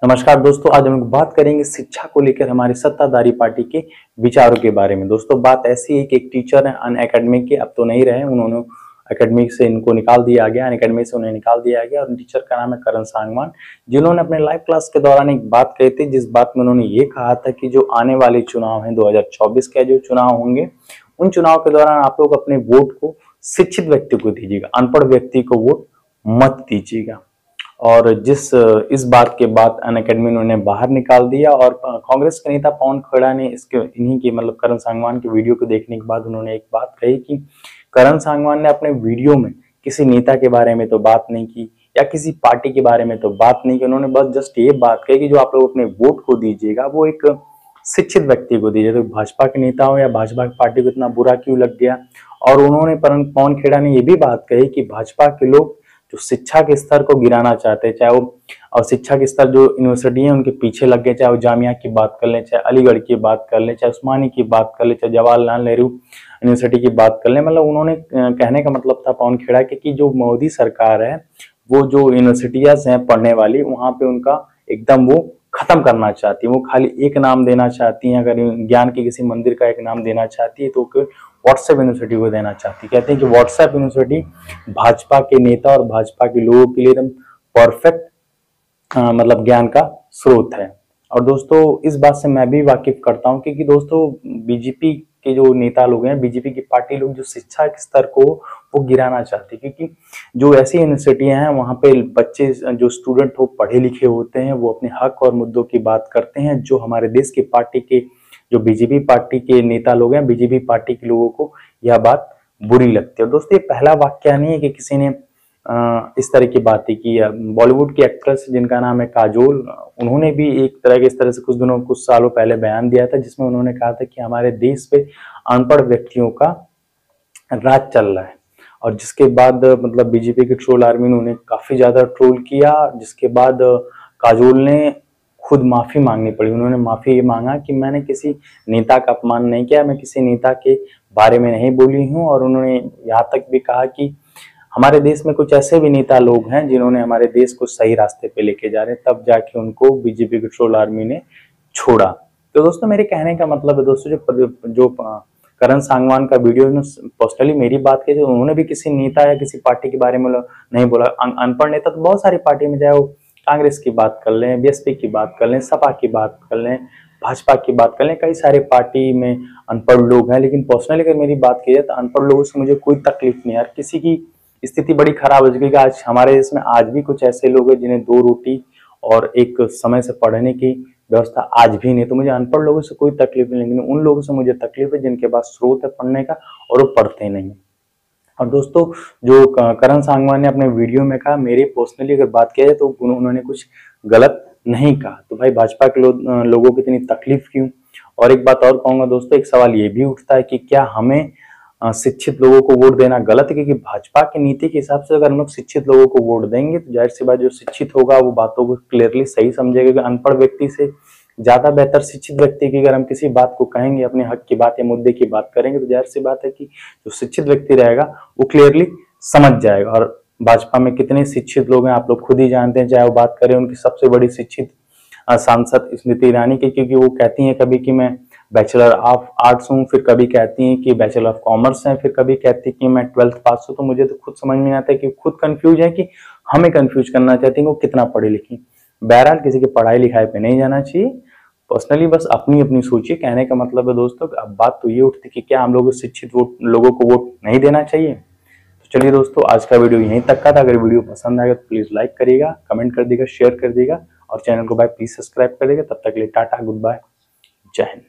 नमस्कार दोस्तों, आज हम लोग बात करेंगे शिक्षा को लेकर हमारी सत्ताधारी पार्टी के विचारों के बारे में। दोस्तों बात ऐसी है कि एक टीचर है अनएकेडमी के, अब तो नहीं रहे, उन्होंने एकेडमिक से इनको निकाल दिया गया, अनएकेडमी से उन्हें निकाल दिया गया। और टीचर का नाम है करण सांगवान, जिन्होंने अपने लाइव क्लास के दौरान एक बात कही थी, जिस बात में उन्होंने ये कहा था कि जो आने वाले चुनाव हैं 2024 के जो चुनाव होंगे, उन चुनाव के दौरान आप लोग अपने वोट को शिक्षित व्यक्ति को दीजिएगा, अनपढ़ व्यक्ति को वोट मत दीजिएगा। और इस बात के बाद अनएकेडमी ने उन्हें बाहर निकाल दिया। और कांग्रेस के नेता पवन खेड़ा ने इन्हीं की मतलब करण सांगवान की वीडियो को देखने के बाद उन्होंने एक बात कही कि करण सांगवान ने अपने वीडियो में किसी नेता के बारे में तो बात नहीं की या किसी पार्टी के बारे में तो बात नहीं की, उन्होंने बस जस्ट ये बात कही कि जो आप लोग अपने वोट को दीजिएगा वो एक शिक्षित व्यक्ति को दीजिए। तो भाजपा के नेता हो या भाजपा की पार्टी को इतना बुरा क्यों लग गया। और उन्होंने पवन खेड़ा ने ये भी बात कही कि भाजपा के लोग जो शिक्षा के स्तर को गिराना चाहते हैं, चाहे वो और शिक्षा के स्तर जो यूनिवर्सिटी है उनके पीछे लग गए, चाहे वो जामिया की बात कर लें, चाहे अलीगढ़ की बात कर लें, चाहे उस्मानी की बात कर लें, चाहे जवाहरलाल नेहरू यूनिवर्सिटी की बात कर लें। मतलब उन्होंने कहने का मतलब था पवन खेड़ा के कि जो मोदी सरकार है वो जो यूनिवर्सिटीज हैं पढ़ने वाली, वहां पे उनका एकदम वो खत्म करना चाहती है। वो खाली एक नाम देना चाहती हैं, अगर ज्ञान के किसी मंदिर का एक नाम देना चाहती है तो व्हाट्सएप यूनिवर्सिटी को देना चाहती है। कहते हैं कि व्हाट्सएप यूनिवर्सिटी भाजपा के नेता और भाजपा के लोगों के लिए एकदम परफेक्ट मतलब ज्ञान का स्रोत है। और दोस्तों इस बात से मैं भी वाकिफ करता हूँ, क्योंकि दोस्तों बीजेपी के जो नेता लोग हैं, बीजेपी की पार्टी लोग जो शिक्षा के स्तर को वो गिराना चाहते हैं, क्योंकि जो ऐसी यूनिवर्सिटियां हैं वहाँ पे बच्चे जो स्टूडेंट हो पढ़े लिखे होते हैं, वो अपने हक और मुद्दों की बात करते हैं। जो हमारे देश की पार्टी के जो बीजेपी पार्टी के नेता लोग हैं, बीजेपी पार्टी के लोगों को यह बात बुरी लगती है। दोस्तों ये पहला वाक्य नहीं है कि किसी ने इस तरह की बातें की। बॉलीवुड की एक्ट्रेस जिनका नाम है काजोल, उन्होंने भी एक तरह के इस तरह से कुछ सालों पहले बयान दिया था, जिसमें उन्होंने कहा था कि हमारे देश पे अनपढ़ व्यक्तियों का राज चल रहा है। और जिसके बाद मतलब बीजेपी के ट्रोल आर्मी ने उन्हें काफी ज्यादा ट्रोल किया, जिसके बाद काजोल ने खुद माफी मांगनी पड़ी। उन्होंने माफी ये मांगा कि मैंने किसी नेता का अपमान नहीं किया, मैं किसी नेता के बारे में नहीं बोली हूँ। और उन्होंने यहाँ तक भी कहा कि हमारे देश में कुछ ऐसे भी नेता लोग हैं जिन्होंने हमारे देश को सही रास्ते पे लेके जा रहे हैं, तब जाके उनको बीजेपी के ट्रोल आर्मी ने छोड़ा। तो दोस्तों मेरे कहने का मतलब है दोस्तों, जो करण सांगवान का वीडियो पर्सनली मेरी बात की, उन्होंने भी किसी नेता या किसी पार्टी के बारे में नहीं बोला। अनपढ़ नेता तो बहुत सारी पार्टी में, चाहे वो कांग्रेस की बात कर लें, बीएसपी की बात कर लें, सपा की बात कर लें, भाजपा की बात कर लें, कई सारे पार्टी में अनपढ़ लोग हैं। लेकिन पर्सनली अगर मेरी बात की जाए तो अनपढ़ लोगों से मुझे कोई तकलीफ नहीं है। यार किसी की स्थिति बड़ी खराब हो चुकी है। आज हमारे देश में आज भी कुछ ऐसे लोग हैं जिन्हें 2 रोटी और एक समय से पढ़ने की व्यवस्था आज भी नहीं। तो मुझे अनपढ़ लोगों से कोई तकलीफ नहीं, लेकिन उन लोगों से मुझे तकलीफ है जिनके पास स्रोत है पढ़ने का और वो पढ़ते नहीं। और दोस्तों जो करण सांगवान ने अपने वीडियो में कहा, मेरी पर्सनली अगर बात किया जाए तो उन्होंने कुछ गलत नहीं कहा। तो भाई भाजपा के लोगों को इतनी तकलीफ क्यों। और एक बात और कहूंगा दोस्तों, एक सवाल ये भी उठता है कि क्या हमें शिक्षित लोगों को वोट देना गलत है। क्योंकि भाजपा की नीति के हिसाब से अगर हम लोग शिक्षित लोगों को वोट देंगे तो जाहिर सी बात जो शिक्षित होगा वो बातों को क्लियरली सही समझेगा। कि अनपढ़ व्यक्ति से ज्यादा बेहतर शिक्षित व्यक्ति की अगर हम किसी बात को कहेंगे, अपने हक की बात या मुद्दे की बात करेंगे, तो जाहिर सी बात है कि जो शिक्षित व्यक्ति रहेगा वो क्लियरली समझ जाएगा। और भाजपा में कितने शिक्षित लोग हैं आप लोग खुद ही जानते हैं। चाहे वो बात करें उनकी सबसे बड़ी शिक्षित सांसद स्मृति ईरानी की, क्योंकि वो कहती हैं कभी कि मैं बैचलर ऑफ आर्ट्स हूँ, फिर कभी कहती हैं कि बैचलर ऑफ कॉमर्स है, फिर कभी कहती है कि मैं 12th पास हूँ। तो मुझे तो खुद समझ में नहीं आता है कि खुद कंफ्यूज है कि हमें कंफ्यूज करना चाहती है वो कितना पढ़ी लिखी। बहरहाल किसी की पढ़ाई लिखाई पे नहीं जाना चाहिए। पर्सनली बस अपनी अपनी सोचिए। कहने का मतलब है दोस्तों, अब बात तो ये उठती कि क्या हम लोग शिक्षित लोगों को वोट नहीं देना चाहिए। तो चलिए दोस्तों, आज का वीडियो यहीं तक का था। अगर वीडियो पसंद आएगा तो प्लीज लाइक करिएगा, कमेंट कर देगा, शेयर कर देगा और चैनल को भाई प्लीज सब्सक्राइब कर देगा। तब तक के लिए टाटा, गुड बाय, जय हिंद।